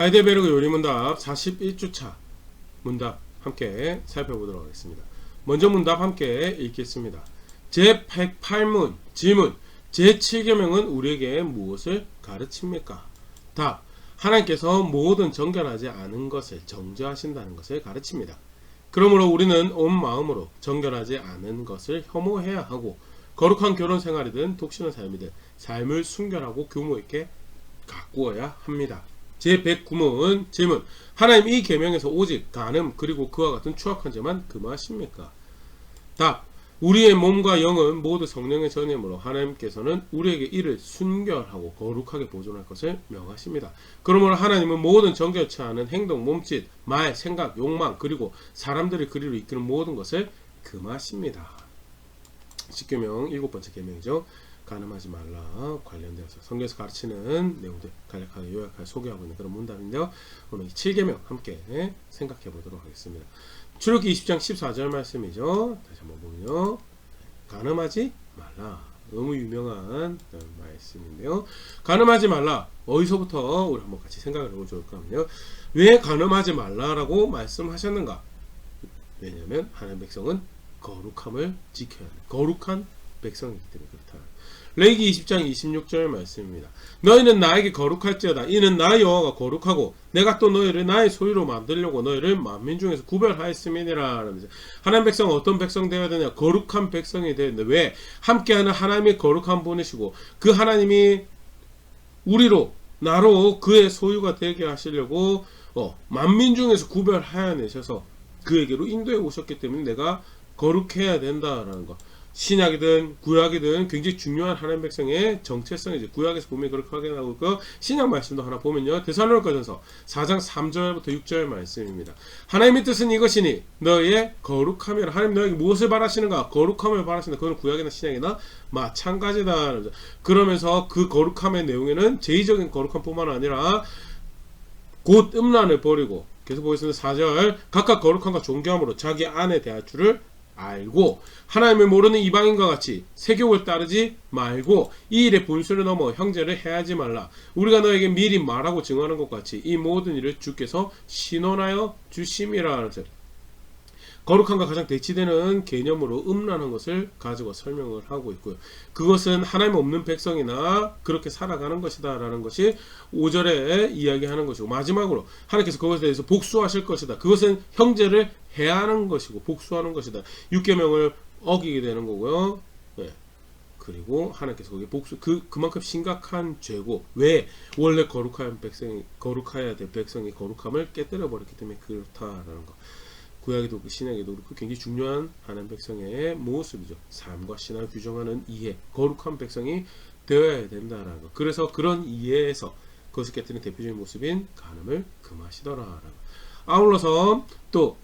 하이델베르그 요리문답 41주차 문답 함께 살펴보도록 하겠습니다. 먼저 문답 함께 읽겠습니다. 제108문 질문 제7계명은 우리에게 무엇을 가르칩니까? 답. 하나님께서 모든 정결하지 않은 것을 정죄하신다는 것을 가르칩니다. 그러므로 우리는 온 마음으로 정결하지 않은 것을 혐오해야 하고 거룩한 결혼 생활이든 독신의 삶이든 삶을 순결하고 규모 있게 가꾸어야 합니다. 제109문 질문 하나님 이 계명에서 오직 간음 그리고 그와 같은 추악한 죄만 금하십니까? 답. 우리의 몸과 영은 모두 성령의 전임으로 하나님께서는 우리에게 이를 순결하고 거룩하게 보존할 것을 명하십니다. 그러므로 하나님은 모든 정결치 않은 행동, 몸짓, 말, 생각, 욕망 그리고 사람들을 그리로 이끄는 모든 것을 금하십니다. 10계명 7번째 계명이죠. 간음하지 말라 관련되어서 성경에서 가르치는 내용들 간략하게 요약하게 소개하고 있는 그런 문답인데요. 오늘 7계명 함께 생각해 보도록 하겠습니다. 출애굽기 20장 14절 말씀이죠. 다시 한번 보면요. 간음하지 말라. 너무 유명한 말씀인데요. 간음하지 말라. 어디서부터 우리 한번 같이 생각을 해보면 좋을까 하면요. 왜 간음하지 말라라고 말씀하셨는가? 왜냐하면 하나님 백성은 거룩함을 지켜야 돼. 거룩한 백성이기 때문에 그렇다. 레위기 20장 26절 말씀입니다. 너희는 나에게 거룩할지어다. 이는 나 여호와가 거룩하고 내가 또 너희를 나의 소유로 만들려고 너희를 만민 중에서 구별하였음이니라. 하나님 백성은 어떤 백성 되어야 되냐? 거룩한 백성이 되어야 되는데 왜? 함께하는 하나님이 거룩한 분이시고 그 하나님이 우리로 나로 그의 소유가 되게 하시려고 만민 중에서 구별하여내셔서 그에게로 인도해 오셨기 때문에 내가 거룩해야 된다라는 것. 신약이든 구약이든 굉장히 중요한 하나님 백성의 정체성이죠. 구약에서 보면 그렇게 확인하고 있고 신약 말씀도 하나 보면요. 데살로니가전서 4장 3절부터 6절 말씀입니다. 하나님의 뜻은 이것이니 너희의 거룩함이라. 하나님 너에게 무엇을 바라시는가? 거룩함을 바라신다. 그건 구약이나 신약이나 마찬가지다. 그러면서 그 거룩함의 내용에는 제의적인 거룩함뿐만 아니라 곧 음란을 버리고 계속 보겠습니다. 4절 각각 거룩함과 존경함으로 자기 안에 대할 줄을 알고 하나님을 모르는 이방인과 같이 세욕을 따르지 말고 이 일의 분수를 넘어 형제를 해하지 말라. 우리가 너에게 미리 말하고 증언하는 것 같이 이 모든 일을 주께서 신원하여 주심이라. 거룩함과 가장 대치되는 개념으로 음란한 것을 가지고 설명을 하고 있고요. 그것은 하나님 없는 백성이나 그렇게 살아가는 것이다 라는 것이 5절에 이야기하는 것이고 마지막으로 하나님께서 그것에 대해서 복수하실 것이다. 그것은 형제를 해하는 것이고 복수하는 것이다. 6계명을 어기게 되는 거고요. 네. 그리고 하나님께서 거기에 복수 그만큼 심각한 죄고 왜 원래 거룩해야 될 백성이 거룩함을 깨뜨려 버렸기 때문에 그렇다라는 거. 구약에도 그렇고 신약에도 그렇고 굉장히 중요한 하나님 백성의 모습이죠. 삶과 신앙을 규정하는 이해, 거룩한 백성이 되어야 된다라는 것. 그래서 그런 이해에서 그것을 깨뜨리는 대표적인 모습인 간음을 금하시더라라는 것. 아울러서 또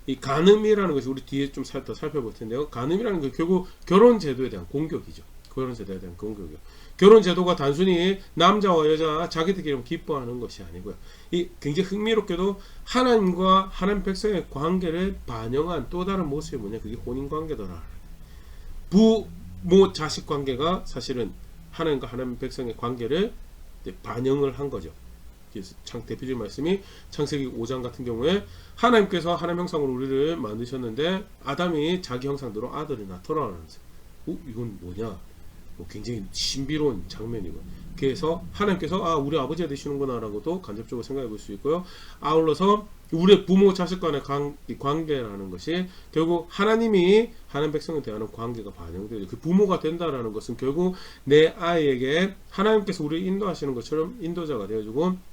이 간음이라는 것이 우리 뒤에 좀 더 살펴볼 텐데요. 간음이라는 게 결국 결혼 제도에 대한 공격이죠. 결혼 제도에 대한 공격이요. 결혼 제도가 단순히 남자와 여자 자기들끼리 기뻐하는 것이 아니고요. 이 굉장히 흥미롭게도 하나님과 하나님 백성의 관계를 반영한 또 다른 모습이 뭐냐? 그게 혼인 관계더라. 부모 자식 관계가 사실은 하나님과 하나님 백성의 관계를 반영을 한 거죠. 그래서 대표적인 말씀이 창세기 5장 같은 경우에 하나님께서 하나님 형상으로 우리를 만드셨는데 아담이 자기 형상대로 아들을 낳더라라는 거예요. 이건 뭐냐? 굉장히 신비로운 장면이고 그래서 하나님께서 우리 아버지가 되시는구나 라고도 간접적으로 생각해 볼 수 있고요. 아울러서 우리의 부모 자식 간의 관계라는 것이 결국 하나님이 하나님 백성에 대한 관계가 반영되죠. 그 부모가 된다라는 것은 결국 내 아이에게 하나님께서 우리를 인도하시는 것처럼 인도자가 되어주고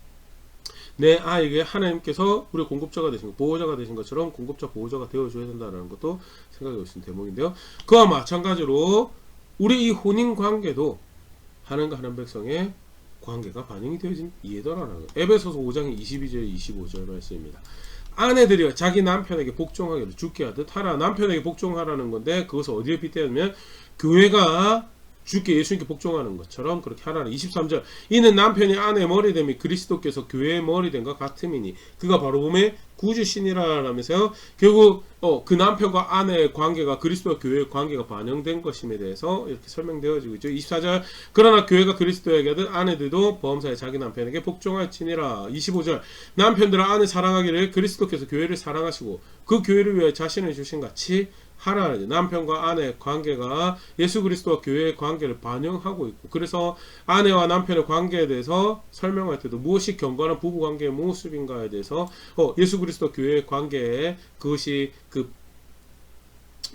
내 아이에게 하나님께서 우리 공급자가 되신 보호자가 되신 것처럼 공급자 보호자가 되어줘야 된다는 것도 생각해 볼 수 있는 대목인데요. 그와 마찬가지로 우리 이 혼인 관계도 하나님과 하나님 백성의 관계가 반영이 되어진 이해더라는 거예요. 에베소서 5장 22절 25절 말씀입니다. 아내들이여 자기 남편에게 복종하기를 주께 하듯 하라. 남편에게 복종하라는 건데 그것을 어디에 빗대냐면 교회가 주께 예수님께 복종하는 것처럼 그렇게 하라는 23절 이는 남편이 아내의 머리됨이 그리스도께서 교회의 머리됨과 같음이니 그가 바로 몸의 구주시니라 라면서요. 결국 그 남편과 아내의 관계가 그리스도와 교회의 관계가 반영된 것임에 대해서 이렇게 설명되어지고 있죠. 24절 그러나 교회가 그리스도에게 하듯 아내들도 보험사에 자기 남편에게 복종할지니라. 25절 남편들아 아내 사랑하기를 그리스도께서 교회를 사랑하시고 그 교회를 위해 자신을 주신 같이 하라. 남편과 아내의 관계가 예수 그리스도와 교회의 관계를 반영하고 있고 그래서 아내와 남편의 관계에 대해서 설명할 때도 무엇이 경건한 부부관계의 모습인가에 대해서 예수 그리스도 교회의 관계에 그것이 그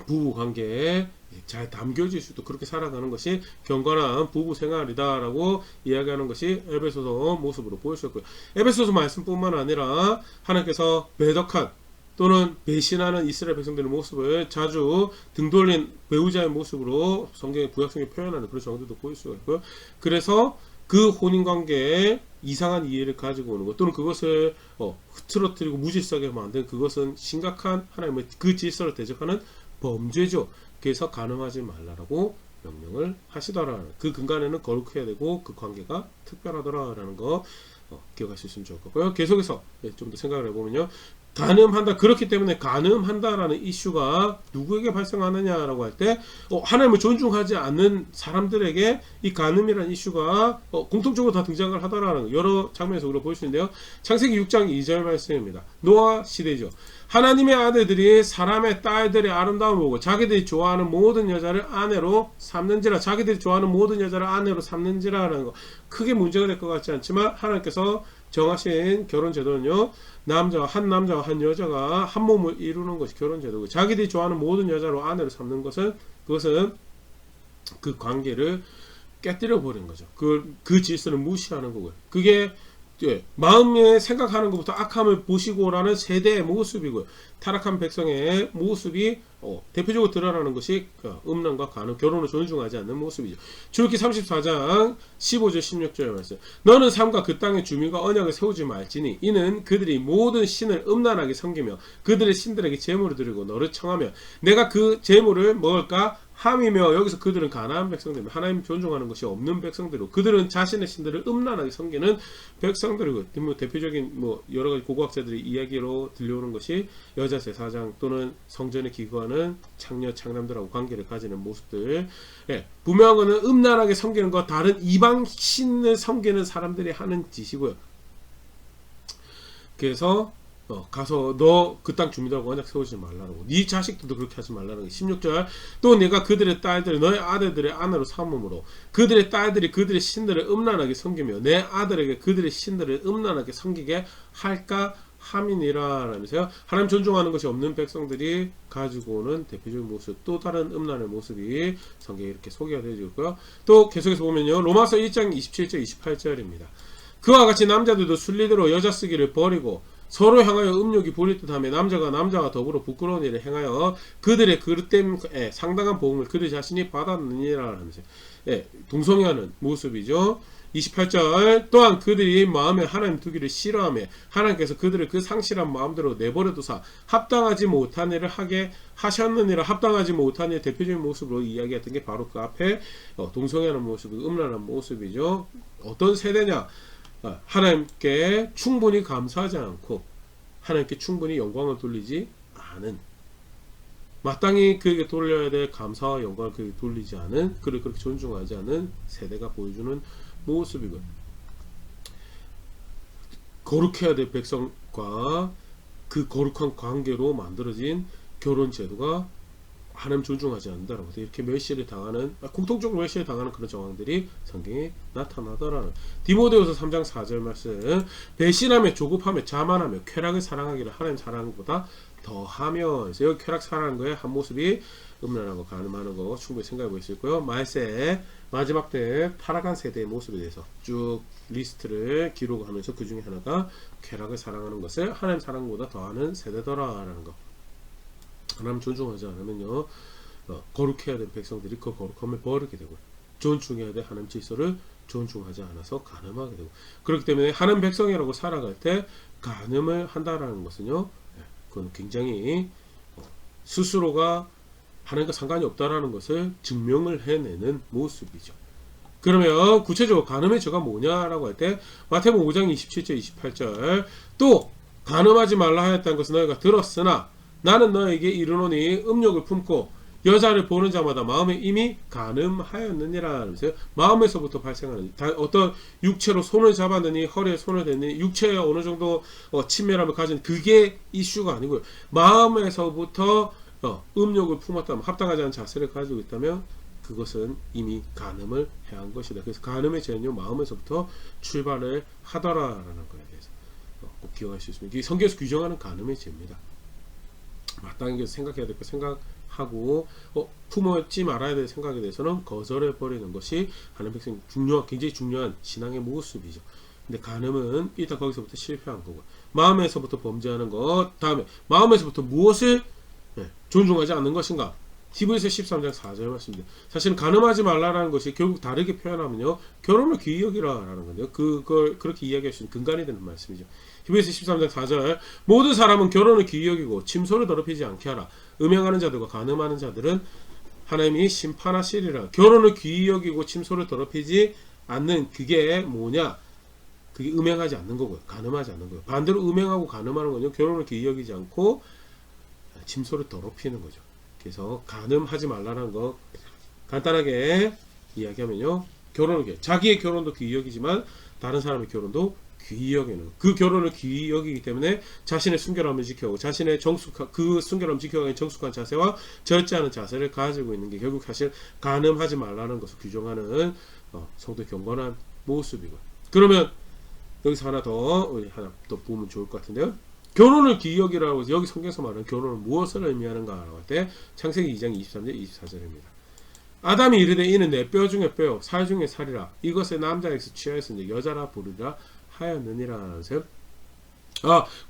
부부관계에 잘 담겨질 수 있도록 그렇게 살아가는 것이 경건한 부부 생활이다라고 이야기하는 것이 에베소서 모습으로 보일 수 있고요. 에베소서 말씀뿐만 아니라 하나님께서 매덕한 또는 배신하는 이스라엘 백성들의 모습을 자주 등 돌린 배우자의 모습으로 성경의 구약성경에 표현하는 그런 정도도 보일 수가 있고요. 그래서 그 혼인관계에 이상한 이해를 가지고 오는 것 또는 그것을 흐트러뜨리고 무질서하게 만든 그것은 심각한 하나님의 그 질서를 대적하는 범죄죠. 그래서 간음하지 말라라고 명령을 하시더라라는 그 근간에는 거룩해야 되고 그 관계가 특별하더라라는 거 기억하실 수 있으면 좋을 것 같고요. 계속해서 좀 더 생각을 해보면요. 간음한다. 그렇기 때문에 간음한다라는 이슈가 누구에게 발생하느냐라고 할 때 하나님을 존중하지 않는 사람들에게 이 간음이라는 이슈가 공통적으로 다 등장을 하더라는 여러 장면에서 우리가 볼 수 있는데요. 창세기 6장 2절 말씀입니다. 노아 시대죠. 하나님의 아들들이 사람의 딸들의 아름다움을 보고 자기들이 좋아하는 모든 여자를 아내로 삼는지라. 자기들이 좋아하는 모든 여자를 아내로 삼는지라라는 거 크게 문제가 될 것 같지 않지만 하나님께서 정하신 결혼 제도는요. 남자와 한 여자가 한 몸을 이루는 것이 결혼 제도고 자기들이 좋아하는 모든 여자로 아내로 삼는 것은 그것은 그 관계를 깨뜨려 버린 거죠. 그 질서를 무시하는 거고요. 그게 마음에 생각하는 것부터 악함을 보시고라는 세대의 모습이고요. 타락한 백성의 모습이 대표적으로 드러나는 것이 음란과 간음, 결혼을 존중하지 않는 모습이죠. 출애굽기 34장 15절 16절 말씀. 너는 삶과 그 땅의 주민과 언약을 세우지 말지니 이는 그들이 모든 신을 음란하게 섬기며 그들의 신들에게 제물을 드리고 너를 청하며 내가 그 제물을 먹을까 함이며. 여기서 그들은 가나안 백성들이며 하나님 존중하는 것이 없는 백성들이고 그들은 자신의 신들을 음란하게 섬기는 백성들이고 대표적인 여러 가지 고고학자들의 이야기로 들려오는 것이 여자세 4장 또는 성전에 기거하는 창녀 창남들하고 관계를 가지는 모습들. 분명한 것은 음란하게 섬기는 것 다른 이방 신을 섬기는 사람들이 하는 짓이고요. 그래서 가서 너 그 땅 주민들하고 언약 세우지 말라고 네 자식들도 그렇게 하지 말라는 거. 16절 또 내가 그들의 딸들을 너의 아들들의 아내로 삼음으로 그들의 딸들이 그들의 신들을 음란하게 섬기며 내 아들에게 그들의 신들을 음란하게 섬기게 할까 함이니라 라면서요. 하나님 존중하는 것이 없는 백성들이 가지고 오는 대표적인 모습 또 다른 음란의 모습이 성경에 이렇게 소개가 되어지고 있고요. 또 계속해서 보면요. 로마서 1장 27절 28절입니다. 그와 같이 남자들도 순리대로 여자 쓰기를 버리고 서로 향하여 음욕이 부릴 듯하며 남자가 더불어 부끄러운 일을 행하여 그들의 그릇 때문에 상당한 보응을 그들 자신이 받았느니라 하면서 동성애하는 모습이죠. 28절 또한 그들이 마음에 하나님 두기를 싫어하며 하나님께서 그들을 그 상실한 마음대로 내버려두사 합당하지 못한 일을 하게 하셨느니라. 합당하지 못한 일 대표적인 모습으로 이야기했던 게 바로 그 앞에 동성애하는 모습, 음란한 모습이죠. 어떤 세대냐? 하나님께 충분히 감사하지 않고 하나님께 충분히 영광을 돌리지 않은, 마땅히 그에게 돌려야 될 감사와 영광을 그에게 돌리지 않은, 그를 그렇게 존중하지 않은 세대가 보여주는 모습이고, 거룩해야 될 백성과 그 거룩한 관계로 만들어진 결혼 제도가 하나님 존중하지 않는다라고 이렇게 멸시를 당하는, 공통적으로 멸시를 당하는 그런 정황들이 성경에 나타나더라는. 디모데후서 3장 4절 말씀. 배신하며 조급하며 자만하며 쾌락을 사랑하기를 하나님 사랑하는 것보다 더하며. 그래서 여기 쾌락 사랑하는 거에 한 모습이 음란하고 간음하는 거 충분히 생각해 볼 수 있고요. 말세 마지막 때 타락한 세대의 모습에 대해서 쭉 리스트를 기록하면서 그 중에 하나가 쾌락을 사랑하는 것을 하나님 사랑하는 것보다 더하는 세대더라라는 거. 하나님 존중하지 않으면요, 거룩해야 될 백성들이 그 거룩함을 버리게 되고, 존중해야 될 하나님 질서를 존중하지 않아서 간음하게 되고, 그렇기 때문에 하나님 백성이라고 살아갈 때 간음을 한다라는 것은요, 그건 굉장히 스스로가 하나님과 상관이 없다라는 것을 증명을 해내는 모습이죠. 그러면 구체적으로 간음의 죄가 뭐냐라고 할 때 마태복음 5장 27절 28절 또 간음하지 말라 하였다는 것을 너희가 들었으나 나는 너에게 이르노니 음욕을 품고 여자를 보는 자마다 마음에 이미 간음하였느니라 하면서 마음에서부터 발생하는 어떤 육체로 손을 잡았느니 허리에 손을 댔느니 육체에 어느 정도 친밀함을 가진 그게 이슈가 아니고요. 마음에서부터 음욕을 품었다면 합당하지 않은 자세를 가지고 있다면 그것은 이미 간음을 해한 것이다. 그래서 간음의 죄는요 마음에서부터 출발을 하더라라는 거에 대해서 꼭 기억할 수 있습니다. 이게 성경에서 규정하는 간음의 죄입니다. 마땅히 생각해야 될 거 생각하고 품었지 말아야 될 생각에 대해서는 거절해 버리는 것이 하나님 백성 굉장히 중요한 신앙의 모습이죠. 근데 간음은 일단 거기서부터 실패한 거고 마음에서부터 범죄하는 것 다음에 마음에서부터 무엇을 존중하지 않는 것인가 히브리서 13장 4절 말씀입니다. 사실은 간음하지 말라라는 것이 결국 다르게 표현하면요 결혼을 귀히 여기라라는 건데요. 그걸 그렇게 이야기할 수 있는 근간이 되는 말씀이죠. 히브리서 13장 4절 모든 사람은 결혼을 귀히 여기고 침소를 더럽히지 않게 하라. 음행하는 자들과 간음하는 자들은 하나님이 심판하시리라. 결혼을 귀히 여기고 침소를 더럽히지 않는 그게 뭐냐? 그게 음행하지 않는 거고요. 간음하지 않는 거예요. 반대로 음행하고 간음하는 건요 결혼을 귀히 여기지 않고 침소를 더럽히는 거죠. 그래서 간음하지 말라는 거 간단하게 이야기하면요 결혼을 자기의 결혼도 귀히 여기지만 다른 사람의 결혼도 귀히 여기는 그 결혼을 귀히 여기기 때문에 자신의 순결함을 지켜오고 자신의 그 순결함을 지켜가는 정숙한 자세와 절제하는 자세를 가지고 있는 게 결국 사실 간음하지 말라는 것을 규정하는 성도의 경건한 모습이고 그러면 여기서 하나 더 보면 좋을 것 같은데요. 결혼을 귀히 여기라고 해서 여기 성경에서 말하는 결혼은 무엇을 의미하는가라고 할 때 창세기 2장 23절 24절입니다. 아담이 이르되 이는 내 뼈 중에 뼈요 살 중에 살이라 이것을 남자에게서 취하였으니 여자라 부르라 하였느니라 하면서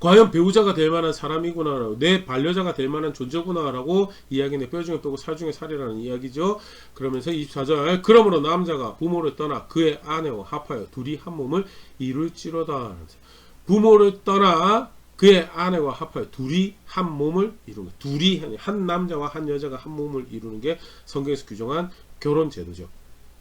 과연 배우자가 될 만한 사람이구나 내 반려자가 될 만한 존재구나 라고 이야기는 뼈 중에 뼈고 살 중에 살이라는 이야기죠. 그러면서 24절 그러므로 남자가 부모를 떠나 그의 아내와 합하여 둘이 한 몸을 이룰지로다. 부모를 떠나 그의 아내와 합하여 둘이 한 몸을 이루는 것. 둘이 한 남자와 한 여자가 한 몸을 이루는 게 성경에서 규정한 결혼 제도죠.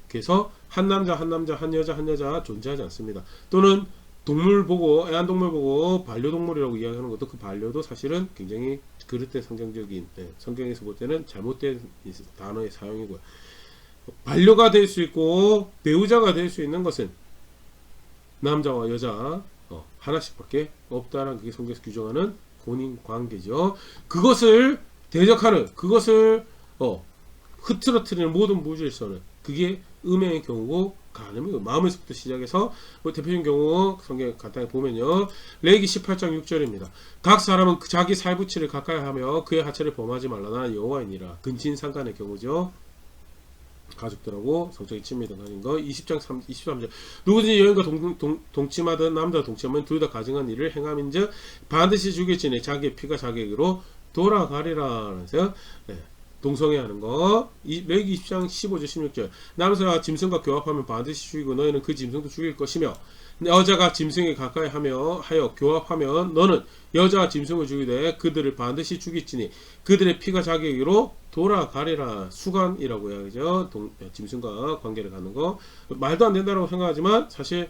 그래서 한 남자 한 여자 존재하지 않습니다. 또는 동물 보고 애완동물 보고 반려동물이라고 이야기하는 것도 그 반려도 사실은 굉장히 그릇된 성경적인 성경에서 볼 때는 잘못된 단어의 사용이고요. 반려가 될 수 있고 배우자가 될 수 있는 것은 남자와 여자 하나씩밖에 없다라는 그게 성경에서 규정하는 혼인 관계죠. 그것을 대적하는 그것을 흐트러뜨리는 모든 무질서는 그게 음행의 경우고 간음이고 마음에서부터 시작해서 대표적인 경우 성경 간단히 보면요 레위기 18장 6절입니다. 각 사람은 자기 살부치를 가까이 하며 그의 하체를 범하지 말라 나는 여호와이니라. 근친상간의 경우죠. 가족들하고 성적인 친밀이 가진 거 20장 23절 누구든지 여인과 동침하든 남자와 동침하면 둘 다 가증한 일을 행함인즉 반드시 죽일지니 자기의 피가 자기에게로 돌아가리라. 그래서 동성애하는 거 레위기 20장 15절 16절 남자가 짐승과 교합하면 반드시 죽이고 너희는 그 짐승도 죽일 것이며 여자가 짐승에 가까이 하여 교합하면 너는 여자와 짐승을 죽이되 그들을 반드시 죽일지니 그들의 피가 자기에게로 돌아가리라. 수간이라고 해야죠. 짐승과 관계를 갖는 거 말도 안 된다고 생각하지만 사실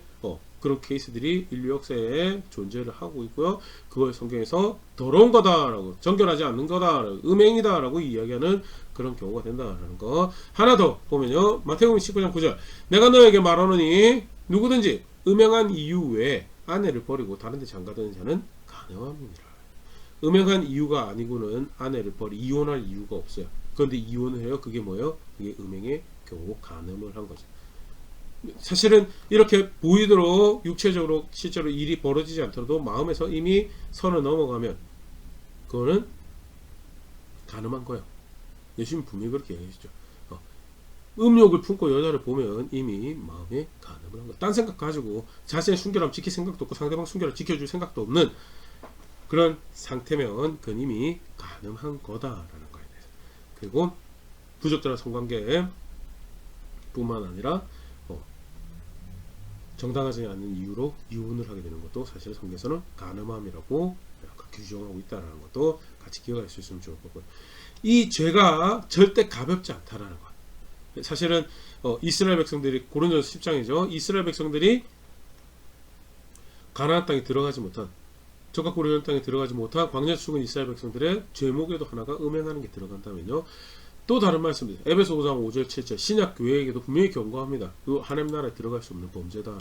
그런 케이스들이 인류 역사에 존재를 하고 있고요. 그걸 성경에서 더러운 거다라고 정결하지 않는 거다 음행이다라고 이야기하는 그런 경우가 된다라는 거. 하나 더 보면요 마태복음 19장 9절 내가 너에게 말하노니 누구든지 음행한 이유 외에 아내를 버리고 다른 데 장가드는 자는 간음함이니라. 음행한 이유가 아니고는 아내를 이혼할 이유가 없어요. 그런데 이혼을 해요. 그게 뭐예요? 그게 음행의 경우 간음을 한 거죠. 사실은 이렇게 보이도록 육체적으로 실제로 일이 벌어지지 않더라도 마음에서 이미 선을 넘어가면 그거는 간음한 거예요. 예수님 분명히 그렇게 얘기하시죠. 음욕을 품고 여자를 보면 이미 마음에 간음을 한 거예요. 딴 생각 가지고 자신의 순결함 지킬 생각도 없고 상대방 순결함 지켜줄 생각도 없는 그런 상태면 그건 이미 간음한 거다라는 거에 대해서. 그리고 부적절한 성관계 뿐만 아니라 정당하지 않은 이유로 이혼을 하게 되는 것도 사실 성경에서는 간음함이라고 생각합니다. 규정하고 있다는 것도 같이 기억할 수 있으면 좋을 거고요. 이 죄가 절대 가볍지 않다라는 것. 사실은 이스라엘 백성들이 고린도전서 10장이죠. 이스라엘 백성들이 가나안 땅에 들어가지 못한 적과 고리온 땅에 들어가지 못한 광야에서 죽은 이스라엘 백성들의 죄목에도 하나가 음행하는 게 들어간다면요. 또 다른 말씀입니다. 에베소 5장 5절 7절 신약 교회에게도 분명히 경고합니다. 그 하나님 나라에 들어갈 수 없는 범죄다.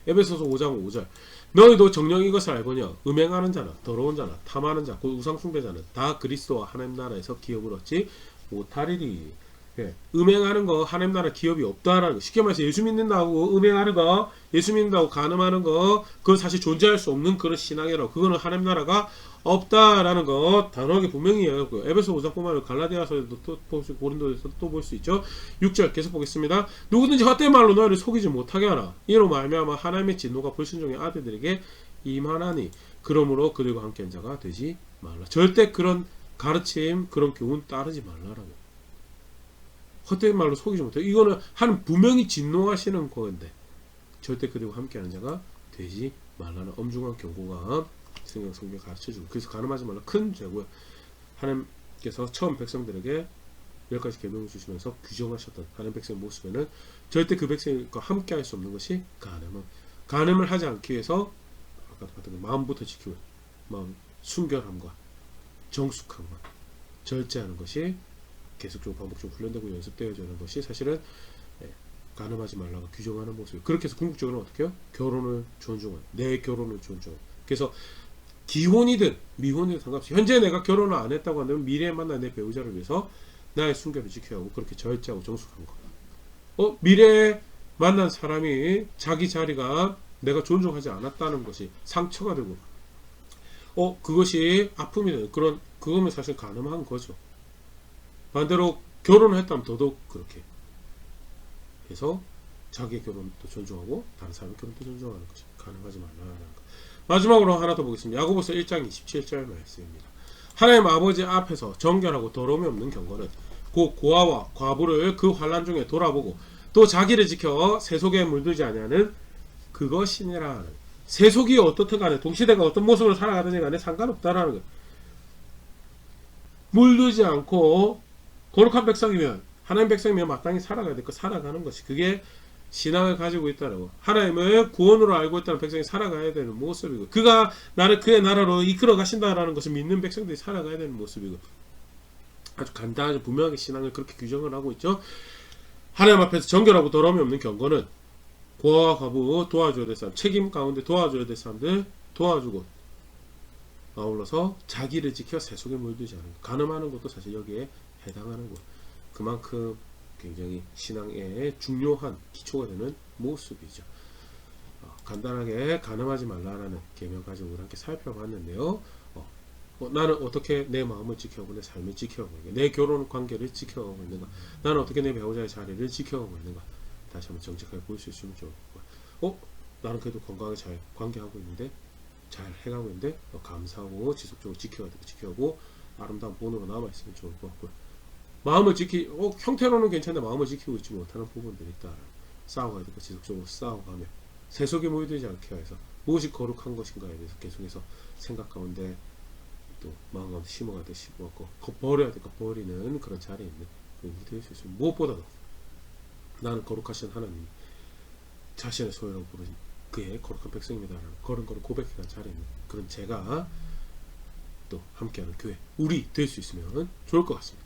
에베소서 5장 5절 너희도 정녕 이것을 알거냐 음행하는 자나 더러운 자나 탐하는 자 곧 우상 숭배자는 다 그리스도와 하나님 나라에서 기업을 얻지 못하리니. 예, 음행하는 거 하나님 나라 기업이 없다라는 거. 쉽게 말해서 예수 믿는다고 음행하는 거, 예수 믿는다고 간음하는 거, 그건 사실 존재할 수 없는 그런 신앙이라고. 그거는 하나님 나라가 없다라는 거 단호하게 분명히 이야기하고요. 에베소 5장뿐만 아니라 갈라디아서에도 또 볼 수, 고린도에서도 또 볼 수 있죠. 6절 계속 보겠습니다. 누구든지 헛된 말로 너희를 속이지 못하게 하라. 이로 말미암아 하나님의 진노가 불순종의 아들들에게 임하나니 그러므로 그들과 함께 한 자가 되지 말라. 절대 그런 가르침, 그런 교훈 따르지 말라라고. 헛된 말로 속이지 못해. 이거는 하나님 분명히 진노하시는 건데 절대 그들과 함께하는 자가 되지 말라는 엄중한 경고가 성경에 가르쳐주고, 그래서 간음하지 말라 큰 죄고요. 하나님께서 처음 백성들에게 10가지 계명을 주시면서 규정하셨던 하나님 백성의 모습에는 절대 그 백성과 함께할 수 없는 것이 간음을 하지 않기 위해서 아까도 봤던 마음부터 지키고 마음 순결함과 정숙함과 절제하는 것이 계속적으로 반복적으로 훈련되고 연습되어져 있는 것이 사실은 간음하지 말라고 규정하는 모습이에요. 그렇게 해서 궁극적으로 어떻게 해요? 결혼을 존중하는, 내 결혼을 존중하는. 그래서 기혼이든 미혼이든 상관없이 현재 내가 결혼을 안 했다고 한다면 미래에 만날 내 배우자를 위해서 나의 순결을 지켜야 하고 그렇게 절제하고 정숙한 거. 미래에 만난 사람이 자기 자리가 내가 존중하지 않았다는 것이 상처가 되고 그것이 아픔이 되는 그거면 사실 간음한 거죠. 반대로 결혼을 했다면 더더욱 그렇게 해서 자기의 결혼도 존중하고 다른 사람의 결혼도 존중하는 것이 가능하지 말라는 것. 마지막으로 하나 더 보겠습니다. 야고보서 1장 27절 말씀입니다. 하나님 아버지 앞에서 정결하고 더러움이 없는 경건은 곧 고아와 과부를 그 환난 중에 돌아보고 또 자기를 지켜 세속에 물들지 아니하는 그것이니라. 세속이 어떻든 간에 동시대가 어떤 모습으로 살아가든지 간에 상관없다라는 거예요. 물들지 않고 거룩한 백성이면, 하나님 백성이면 마땅히 살아가야 될 거 살아가는 것이, 그게 신앙을 가지고 있다라고. 하나님을 구원으로 알고 있다는 백성이 살아가야 되는 모습이고, 그가 나를 그의 나라로 이끌어 가신다라는 것을 믿는 백성들이 살아가야 되는 모습이고, 아주 간단하게 분명하게 신앙을 그렇게 규정을 하고 있죠. 하나님 앞에서 정결하고 더러움이 없는 경건은 고아와 과부 도와줘야 될 사람, 책임 가운데 도와줘야 될 사람들 도와주고, 아울러서 자기를 지켜 세속에 물들지 않는 것. 간음하는 것도 사실 여기에 해당하는 것. 그만큼 굉장히 신앙의 중요한 기초가 되는 모습이죠. 간단하게 간음하지 말라라는 계명 가지고 우리 함께 살펴봤는데요. 나는 어떻게 내 마음을 지켜가고 내 삶을 지켜가고 있는가, 내 결혼 관계를 지켜가고 있는가, 나는 어떻게 내 배우자의 자리를 지켜가고 있는가, 다시 한번 정직하게 볼 수 있으면 좋을 거고요. 나는 그래도 건강하게 잘 관계하고 있는데, 잘 해가고 있는데, 감사하고 지속적으로 지켜가고 아름다운 본으로 남아있으면 좋을 것 같고요. 마음을 형태로는 괜찮은데 마음을 지키고 있지 못하는 부분들이 있다. 싸워가야 되고 지속적으로 싸워가며 세속에 모이지 않게 해서 무엇이 거룩한 것인가에 대해서 계속해서 생각 가운데 또 마음 가운데 심어가야 돼 심었고 버려야 될 거 버리는 그런 자리에 있는 그런 일이 될 수 있으면, 무엇보다도 나는 거룩하신 하나님 자신의 소유라고 부르신 그의 거룩한 백성입니다라는 그런 거를 고백해간 자리에 있는 그런 제가 또 함께하는 교회 우리 될 수 있으면 좋을 것 같습니다.